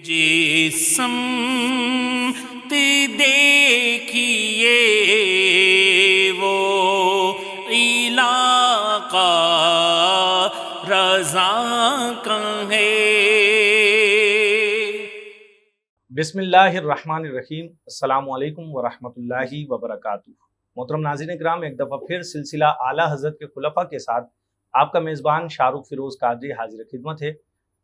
جس سمت دیکھیے وہ علاقہ رضا کا ہے۔ بسم اللہ الرحمن الرحیم۔ السلام علیکم ورحمۃ اللہ وبرکاتہ۔ محترم ناظرین کرام، ایک دفعہ پھر سلسلہ اعلیٰ حضرت کے خلفاء کے ساتھ آپ کا میزبان شاہ رخ فیروز قادری حاضر خدمت ہے۔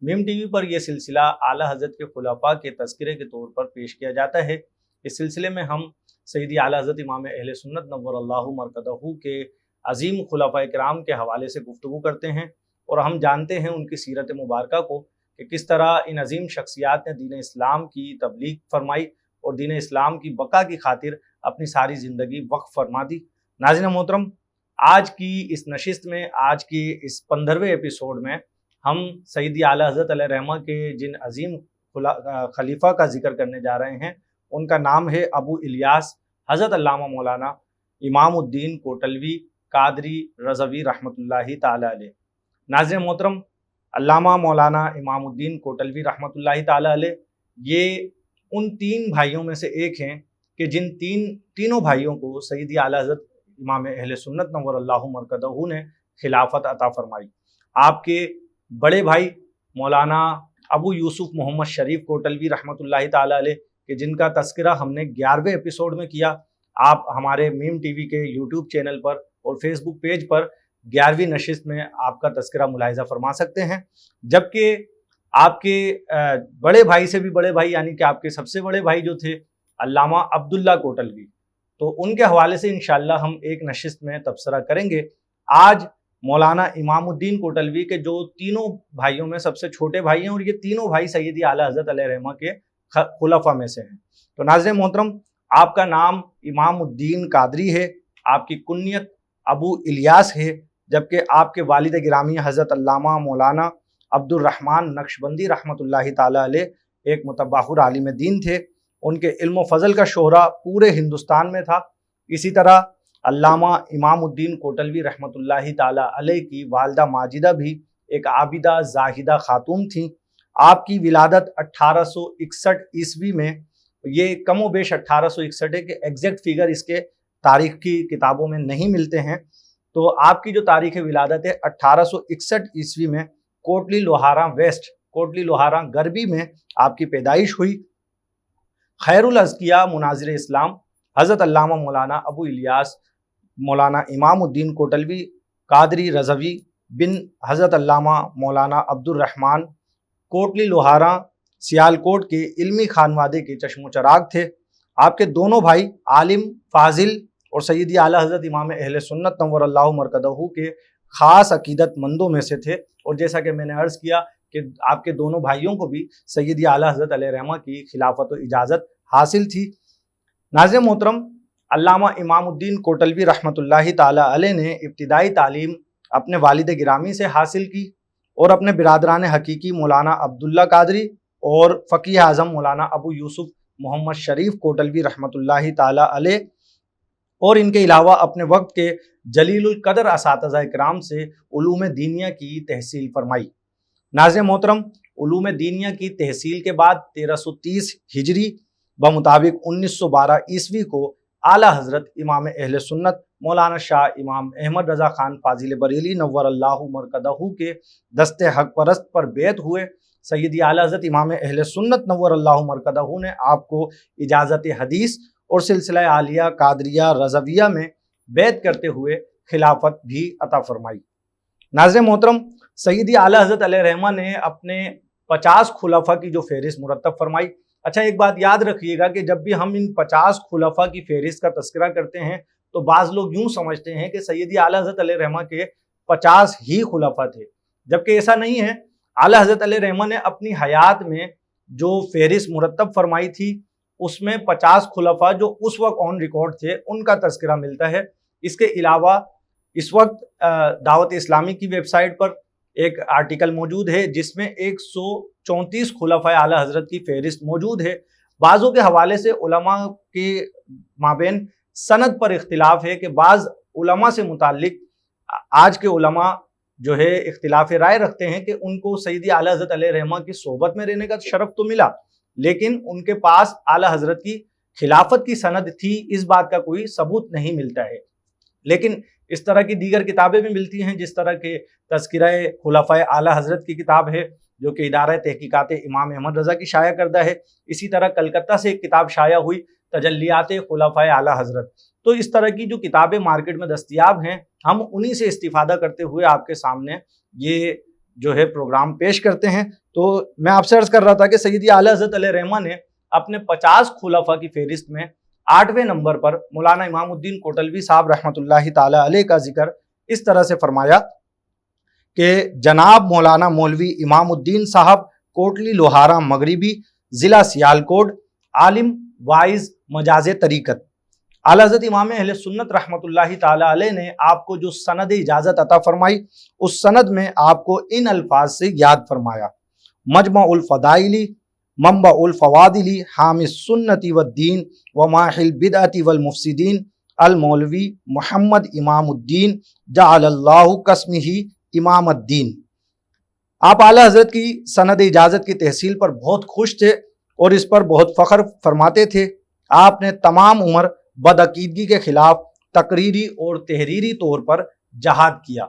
میم ٹی وی پر یہ سلسلہ اعلیٰ حضرت کے خلفاء کے تذکرے کے طور پر پیش کیا جاتا ہے۔ اس سلسلے میں ہم سیدی اعلیٰ حضرت امام اہل سنت نور اللہ مرکزہ کے عظیم خلفاء کرام کے حوالے سے گفتگو کرتے ہیں اور ہم جانتے ہیں ان کی سیرت مبارکہ کو کہ کس طرح ان عظیم شخصیات نے دین اسلام کی تبلیغ فرمائی اور دین اسلام کی بقا کی خاطر اپنی ساری زندگی وقف فرما دی۔ ناظرین محترم، آج کی اس نشست میں، آج کی اس 15ویں ایپیسوڈ میں ہم سیدی اعلیٰ حضرت علیہ رحمہ کے جن عظیم خلیفہ کا ذکر کرنے جا رہے ہیں ان کا نام ہے ابو الیاس حضرت علامہ مولانا امام الدین کوٹلوی قادری رضوی رحمۃ اللہ تعالی علیہ۔ ناظرین محترم، علامہ مولانا امام الدین کوٹلوی رحمۃ اللہ تعالی علیہ یہ ان تین بھائیوں میں سے ایک ہیں کہ جن تینوں بھائیوں کو سیدی اعلیٰ حضرت امام اہل سنت نور اللہ مرکزہ نے خلافت عطا فرمائی۔ آپ کے بڑے بھائی مولانا ابو یوسف محمد شریف کوٹلوی رحمۃ اللہ تعالی علیہ کہ جن کا تذکرہ ہم نے 11ویں ایپیسوڈ میں کیا، آپ ہمارے میم ٹی وی کے یوٹیوب چینل پر اور فیس بک پیج پر 11ویں نشست میں آپ کا تذکرہ ملاحظہ فرما سکتے ہیں۔ جبکہ آپ کے بڑے بھائی سے بھی بڑے بھائی یعنی کہ آپ کے سب سے بڑے بھائی جو تھے علامہ عبداللہ کوٹلوی، تو ان کے حوالے سے انشاءاللہ ہم ایک نشست میں تبصرہ کریں گے۔ آج مولانا امام الدین کوٹلوی کے جو تینوں بھائیوں میں سب سے چھوٹے بھائی ہیں اور یہ تینوں بھائی سیدی اعلیٰ حضرت علیہ رحمہ کے خلفاء میں سے ہیں۔ تو ناظرین محترم، آپ کا نام امام الدین قادری ہے، آپ کی کنیت ابو الیاس ہے، جبکہ آپ کے والد گرامی حضرت علامہ مولانا عبد الرحمن نقشبندی رحمۃ اللہ تعالی علیہ ایک متبحر عالم دین تھے۔ ان کے علم و فضل کا شہرہ پورے ہندوستان میں تھا۔ اسی طرح علامہ امام الدین کوٹلوی رحمۃ اللہ تعالی علیہ کی والدہ ماجدہ بھی ایک عابدہ زاہدہ خاتون تھیں۔ آپ کی ولادت 1861 عیسوی میں، یہ کم و بیش 1861 ہے کہ ایگزیکٹ فیگر اس کے تاریخ کی کتابوں میں نہیں ملتے ہیں، تو آپ کی جو تاریخ ولادت ہے 1861 عیسوی میں کوٹلی لوہارا ویسٹ، کوٹلی لوہارا غربی میں آپ کی پیدائش ہوئی۔ خیر الازکیاء مناظر اسلام حضرت علامہ مولانا ابو الیاس مولانا امام الدین کوٹلوی قادری رضوی بن حضرت علامہ مولانا عبد الرحمن کوٹلی لوہارا سیالکوٹ کے علمی خانوادے کے چشم و چراغ تھے۔ آپ کے دونوں بھائی عالم، فاضل اور سیدی اعلیٰ حضرت امام اہل سنت نور اللہ مرکزہ کے خاص عقیدت مندوں میں سے تھے، اور جیسا کہ میں نے عرض کیا کہ آپ کے دونوں بھائیوں کو بھی سیدی اعلیٰ حضرت علیہ رحمہ کی خلافت و اجازت حاصل تھی۔ ناظرین محترم، علامہ امام الدین کوٹلوی رحمۃ اللہ تعالی علیہ نے ابتدائی تعلیم اپنے والد گرامی سے حاصل کی اور اپنے برادران حقیقی مولانا عبداللہ قادری اور فقیہ اعظم مولانا ابو یوسف محمد شریف کوٹلوی رحمۃ اللہ تعالی علیہ اور ان کے علاوہ اپنے وقت کے جلیل القدر اساتذہ کرام سے علوم دینیہ کی تحصیل فرمائی۔ ناظرین محترم، علوم دینیہ کی تحصیل کے بعد 1330 ہجری بمطابق 1912 عیسوی کو اعلیٰ حضرت امام اہل سنت مولانا شاہ امام احمد رضا خان فاضل بریلی نور اللہ مرکزہ کے دست حق پرست پر بیعت ہوئے۔ سیدی اعلیٰ حضرت امام اہل سنت نور اللہ مرکزہ نے آپ کو اجازت حدیث اور سلسلہ عالیہ قادریہ رضویہ میں بیعت کرتے ہوئے خلافت بھی عطا فرمائی۔ ناظرین محترم، سیدی اعلیٰ حضرت علیہ رحمہ نے اپنے 50 خلفاء کی جو فہرست مرتب فرمائی۔ اچھا، ایک بات یاد رکھیے گا کہ جب بھی ہم ان 50 خلفاء کی فہرست کا تذکرہ کرتے ہیں تو بعض لوگ یوں سمجھتے ہیں کہ سیدی اعلیٰ حضرت علیہ رحمہ کے 50 ہی خلفاء تھے، جبکہ ایسا نہیں ہے۔ اعلیٰ حضرت علیہ رحمہ نے اپنی حیات میں جو فہرست مرتب فرمائی تھی اس میں 50 خلفاء جو اس وقت آن ریکارڈ تھے ان کا تذکرہ ملتا ہے۔ اس کے علاوہ اس وقت دعوت اسلامی کی ویب سائٹ پر ایک آرٹیکل موجود ہے جس میں 134 خلفاء اعلیٰ حضرت کی فہرست موجود ہے۔ بعضوں کے حوالے سے علماء کے مابین سند پر اختلاف ہے کہ بعض علماء سے متعلق آج کے علماء جو ہے اختلاف رائے رکھتے ہیں کہ ان کو سیدی اعلیٰ حضرت علیہ رحمہ کی صحبت میں رہنے کا شرف تو ملا، لیکن ان کے پاس اعلیٰ حضرت کی خلافت کی سند تھی، اس بات کا کوئی ثبوت نہیں ملتا ہے۔ لیکن اس طرح کی دیگر کتابیں بھی ملتی ہیں، جس طرح کہ تذکرہ خلفائے اعلیٰ حضرت کی کتاب ہے جو کہ ادارہ تحقیقات امام احمد رضا کی شائع کردہ ہے۔ اسی طرح کلکتہ سے ایک کتاب شائع ہوئی، تجلیات خلفائے اعلیٰ حضرت۔ تو اس طرح کی جو کتابیں مارکیٹ میں دستیاب ہیں، ہم انہی سے استفادہ کرتے ہوئے آپ کے سامنے یہ جو ہے پروگرام پیش کرتے ہیں۔ تو میں آپ سے عرض کر رہا تھا کہ سیدی اعلیٰ حضرت علیہ رحمہ نے اپنے 50 خلفاء کی فہرست میں 8ویں نمبر پر مولانا امام الدین کوٹلوی صاحب رحمۃ اللہ تعالی علیہ کا ذکر اس طرح سے فرمایا کہ جناب مولانا مولوی امام الدین صاحب کوٹلی لوہارا مغربی ضلع سیالکوٹ، عالم وائز مجاز طریقت۔ اعلیٰ حضرت امام اہل سنت رحمۃ اللہ تعالی علیہ نے آپ کو جو سند اجازت عطا فرمائی، اس سند میں آپ کو ان الفاظ سے یاد فرمایا: مجمع الفضائلی، منبع الفوادلی، حامی السنتی والدین، وماحی البدعۃ والمفسدین، المولوی محمد امام الدین جعل اللہ قسمہ امام الدین۔ آپ اعلیٰ حضرت کی سند اجازت کی تحصیل پر بہت خوش تھے اور اس پر بہت فخر فرماتے تھے۔ آپ نے تمام عمر بدعقیدگی کے خلاف تقریری اور تحریری طور پر جہاد کیا۔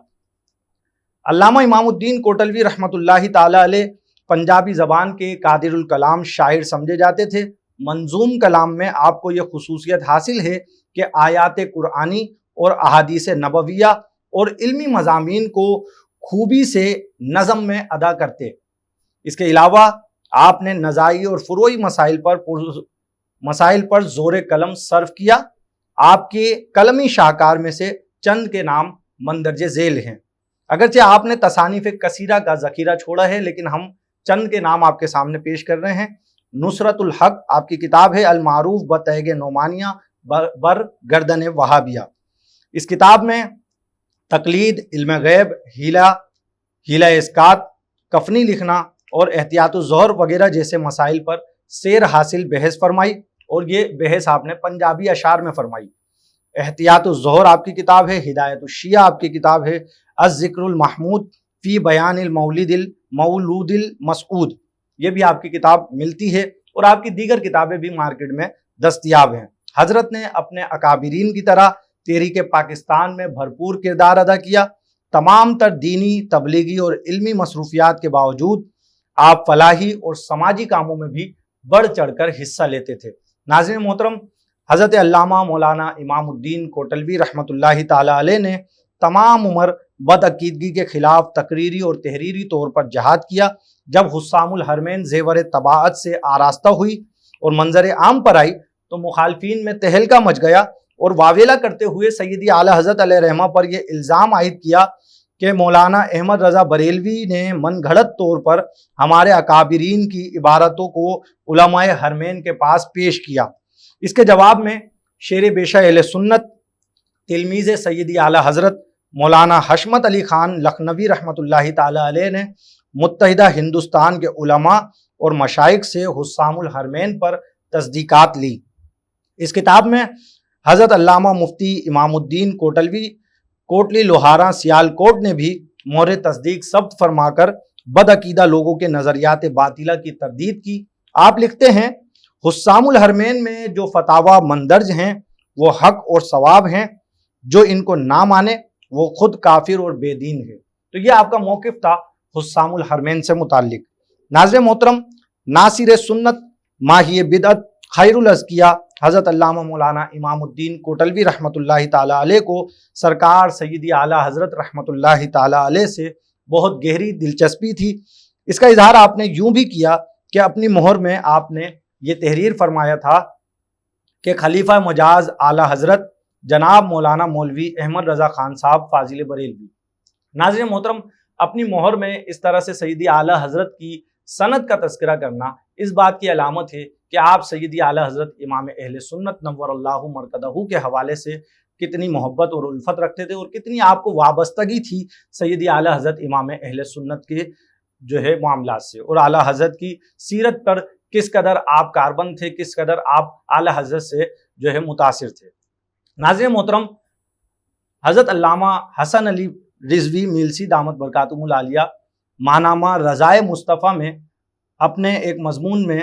علامہ امام الدین کوٹلوی رحمۃ اللہ تعالی علیہ پنجابی زبان کے قادر الکلام شاعر سمجھے جاتے تھے۔ منظوم کلام میں آپ کو یہ خصوصیت حاصل ہے کہ آیات قرآنی اور احادیث نبویہ اور علمی مضامین کو خوبی سے نظم میں ادا کرتے۔ اس کے علاوہ آپ نے نظائی اور فروعی مسائل پر زور قلم صرف کیا۔ آپ کے قلمی شاہکار میں سے چند کے نام مندرجہ ذیل ہیں۔ اگرچہ آپ نے تصانیف کثیرہ کا ذخیرہ چھوڑا ہے، لیکن ہم چند کے نام آپ کے سامنے پیش کر رہے ہیں۔ نصرت الحق آپ کی کتاب ہے، المعروف بتیگ نعمانیہ بر گردن وہابیہ۔ اس کتاب میں تقلید، علم غیب، ہیلہ اسقاط، کفنی لکھنا اور احتیاط الظہر وغیرہ جیسے مسائل پر سیر حاصل بحث فرمائی، اور یہ بحث آپ نے پنجابی اشعار میں فرمائی۔ احتیاط الظہر آپ کی کتاب ہے، ہدایت الشیعہ آپ کی کتاب ہے، الذکر المحمود فی بیان المولود المسعود، یہ بھی آپ کی کتاب ملتی ہے، اور آپ کی دیگر کتابیں بھی مارکیٹ میں دستیاب ہیں۔ حضرت نے اپنے اکابرین کی طرح تحریک پاکستان میں بھرپور کردار ادا کیا۔ تمام تر دینی، تبلیغی اور علمی مصروفیات کے باوجود آپ فلاحی اور سماجی کاموں میں بھی بڑھ چڑھ کر حصہ لیتے تھے۔ ناظرین محترم، حضرت علامہ مولانا امام الدین کوٹلوی رحمۃ اللہ تعالی علیہ نے تمام عمر بدعقیدگی کے خلاف تقریری اور تحریری طور پر جہاد کیا۔ جب حسام الحرمین زیور طباعت سے آراستہ ہوئی اور منظر عام پر آئی تو مخالفین میں تہلکہ مچ گیا، اور واویلا کرتے ہوئے سیدی اعلیٰ حضرت علیہ رحمہ پر یہ الزام عائد کیا کہ مولانا احمد رضا بریلوی نے من گھڑت طور پر ہمارے اکابرین کی عبارتوں کو علماء حرمین کے پاس پیش کیا۔ اس کے جواب میں شیر بیشہ اہل سنت تلمیذ سیدی اعلیٰ حضرت مولانا حشمت علی خان لکھنوی رحمۃ اللہ تعالی علیہ نے متحدہ ہندوستان کے علماء اور مشائخ سے حسام الحرمین پر تصدیقات لی۔ اس کتاب میں حضرت علامہ مفتی امام الدین کوٹلوی کوٹلی لوہارا سیالکوٹ نے بھی مہر تصدیق ثبت فرما کر بدعقیدہ لوگوں کے نظریات باطلہ کی تردید کی۔ آپ لکھتے ہیں، حسام الحرمین میں جو فتاوی مندرج ہیں وہ حق اور ثواب ہیں، جو ان کو نہ مانے وہ خود کافر اور بے دین ہے۔ تو یہ آپ کا موقف تھا حسام الحرمین سے متعلق۔ ناظرین محترم، ناصر سنت، ماہی بدعت، خیر الازکیہ حضرت علامہ مولانا امام الدین کوٹلوی رحمۃ اللہ تعالی علیہ کو سرکار سیدی اعلیٰ حضرت رحمۃ اللہ تعالی علیہ سے بہت گہری دلچسپی تھی۔ اس کا اظہار آپ نے یوں بھی کیا کہ اپنی مہر میں آپ نے یہ تحریر فرمایا تھا کہ خلیفہ مجاز اعلیٰ حضرت جناب مولانا مولوی احمد رضا خان صاحب فاضل بریلوی۔ ناظرین محترم، اپنی مہر میں اس طرح سے سیدی اعلیٰ حضرت کی سند کا تذکرہ کرنا اس بات کی علامت ہے کہ آپ سیدی اعلیٰ حضرت امام اہل سنت نور اللہ مرکزہ کے حوالے سے کتنی محبت اور الفت رکھتے تھے، اور کتنی آپ کو وابستگی تھی سیدی اعلیٰ حضرت امام اہل سنت کے جو ہے معاملات سے، اور اعلیٰ حضرت کی سیرت پر کس قدر آپ کاربند تھے، کس قدر آپ اعلیٰ حضرت سے جو ہے متاثر تھے۔ ناظرین محترم، حضرت علامہ حسن علی رضوی میلسی دامت برکاتہم العالیہ ماہنامہ رضائے مصطفیٰ میں اپنے ایک مضمون میں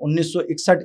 1961